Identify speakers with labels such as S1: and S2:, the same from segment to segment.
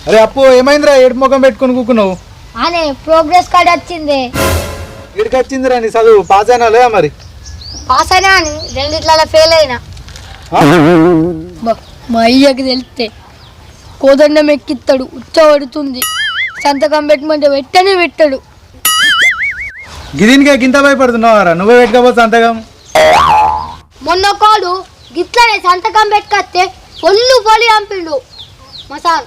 S1: అరే అప్పు ఏమైందిరా ఏడు ముఖం పెట్టుకుని కూకున్నావు?
S2: అనే ప్రోగ్రెస్ కార్డ్ వచ్చింది.
S1: ఇక్కడికి వచ్చిందిరా నీ చదువు పాస్ అయినా లేదా మరి?
S2: పాస్ అయినా అని రెండిట్లలో ఫెయిల్ అయినా. మా అయ్యకి తెలిస్తే కోదండం ఎక్కిస్తాడు, ఉచ్చబడుతుంది. సంతకం పెట్టమంటే వెంటనే పెట్టాడు.
S1: గిదీనికే గింత భయపడుతున్నావారా? నువ్వే పెట్టుకోవచ్చు సంతకం.
S2: మొన్న కాడు గిట్లనే సంతకం పెట్టుకొస్తే పొలి పంపిండు మా సార్.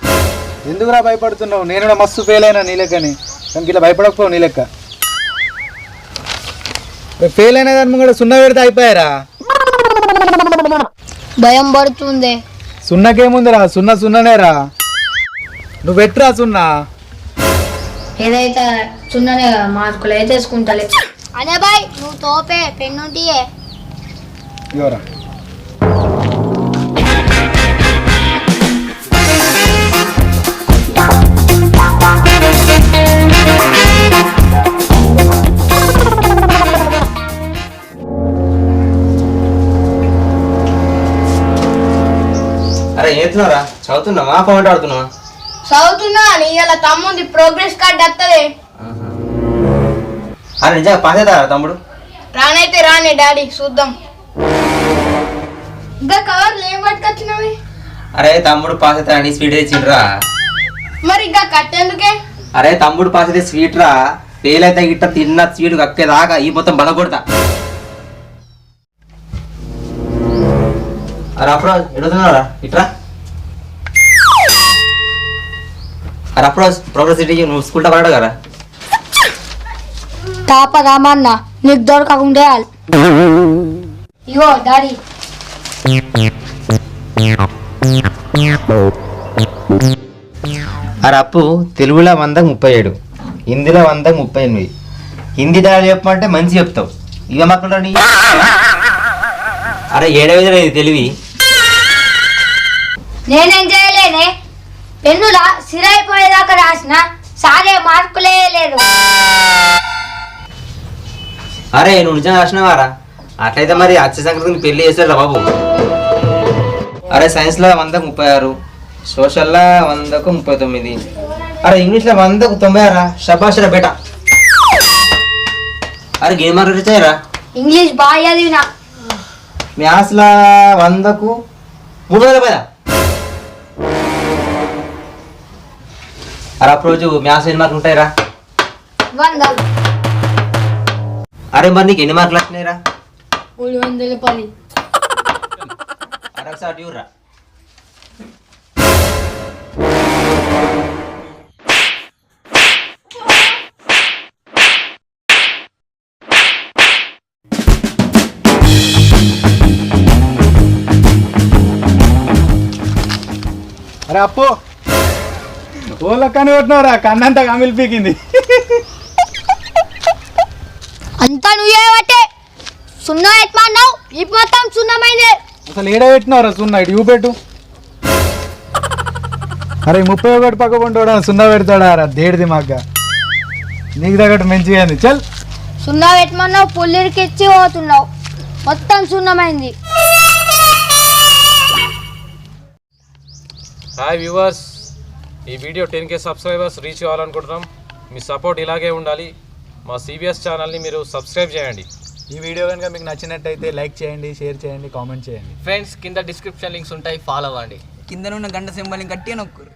S1: ఎందుకురా భయపడుతున్నావు? నేను కూడా మస్తు ఫెయిల్ అయినా నీ లెక్కని. కానీ ఇట్లా భయపడకపోవు నీ లెక్క. ఫెయిల్ అయినా కానీ కూడా సున్నా పెడితే అయిపోయారా?
S2: భయం పడుతుంది.
S1: సున్నాకేముందిరా, సున్నా సున్నానేరా. నువ్వు పెట్టురా సున్నా.
S2: ఏదైతే సున్నానే కదా, మార్కులు అయితే వేసుకుంటలే. అనే బాయ్ నువ్వు తోపే పెన్నుంటియే.
S1: ఇవరా
S3: అరే ఏతున్నారా? చదువుతున్నావా ఫోన్ ఆడుతున్నావా?
S2: చదువుతున్నా నీ ఇలా తమ్ముంది ప్రోగ్రెస్ కార్డ్ వస్తుంది.
S3: అరే నిజంగా పాస్ అవుతారా తమ్ముడు?
S2: రానైతే రాని డాడీ చూద్దాం. ఇంకా కవర్లు ఏం పట్టుకొచ్చినవి?
S3: అరే తమ్ముడు పాస్ అవుతారని స్వీట్ తెచ్చిండ్రా.
S2: మరి ఇంకా కట్టేందుకే?
S3: అరే తమ్ముడు పాస్ అయితే స్వీట్ రా, ఫెయిల్ అయితే గిట్ట తిన్న స్వీట్ కక్కేదాకా ఈ మొత్తం బలకొడతా. అరే అప్పుడు ఎడుతున్నారా ఇట్రా. అరే అప్పుడు ప్రోగ్రెస్ సిటీ నువ్వు స్కూల్తో పడాడు కదా.
S2: తాప రామన్న నీకు దొరకకుండా ఇగో డాడీ.
S3: అరే అప్పు తెలుగులో 100కు 37, హిందీలో 100కు 38. హిందీ తయారు చెప్పమంటే మంచి చెప్తావు. ఇక మాకు నీ అరే ఏడవేది ఇది తెలివి.
S2: నేనేం చేయలేనే, పెన్నులా సిరైపోయేదాకా రాసిన సారే మార్కులే లేదు.
S3: అరే నువ్వు నిజంగా రాసినవారా? అట్లయితే మరి అక్షయ సంక్రాంతికి పెళ్లి చేస్తాడు రా బాబు. అరే సైన్స్లో 100కు 36, సోషల్లో 100కు 39, అరే ఇంగ్లీష్లో 100కు 96 షబాష్ రా బేటా. అరే గేమ్ మార్కులు వచ్చాయరా?
S2: ఇంగ్లీష్ బాగా చదివినా.
S3: మ్యాథ్స్లో 100కు 30. అరే అప్పుడు రోజు మ్యాథ్స్ ఎన్ని మార్కులు ఉంటాయిరా?
S2: 100.
S3: అరే మరి నీకు ఎన్ని మార్కులు వచ్చినాయిరా?
S2: 310.
S3: అరే ఒకసారి డ్యూరా.
S1: అరే అప్పు ఓళ్ళ కని కొట్టినవరా? కన్నంతా కమిలి పీకింది.
S2: అంతా నువ్వే బట్టే సున్నా ఎత్తున్నావు. ఈ మొత్తం సున్నమైంది.
S1: అసలు ఏడ పెట్టినవరా సున్నా? ఇటు పెట్టు. అరే 31 పక్క కొంటాడా సున్నా పెడతాడా రా? దేడిది మాగ్గా నీకు తగ్గట్టు మంచిగా ఉంది. చల్
S2: సున్నా పెట్టమన్నావు, పుల్లిరికి ఇచ్చి పోతున్నావు. మొత్తం సున్నమైంది.
S4: హాయ్ వ్యూవర్స్, ఈ వీడియో 10K సబ్స్క్రైబర్స్ రీచ్ అవ్వాలనుకుంటున్నాం. మీ సపోర్ట్ ఇలాగే ఉండాలి. మా CBS ఛానల్ని మీరు సబ్స్క్రైబ్ చేయండి.
S1: ఈ వీడియో కనుక మీకు నచ్చినట్టయితే లైక్ చేయండి, షేర్ చేయండి, కామెంట్ చేయండి.
S5: ఫ్రెండ్స్ కింద డిస్క్రిప్షన్ లింక్స్ ఉంటాయి, ఫాలో అవ్వండి.
S6: కింద ఉన్న గంట సింబల్ని గట్టిగా నొక్కురు.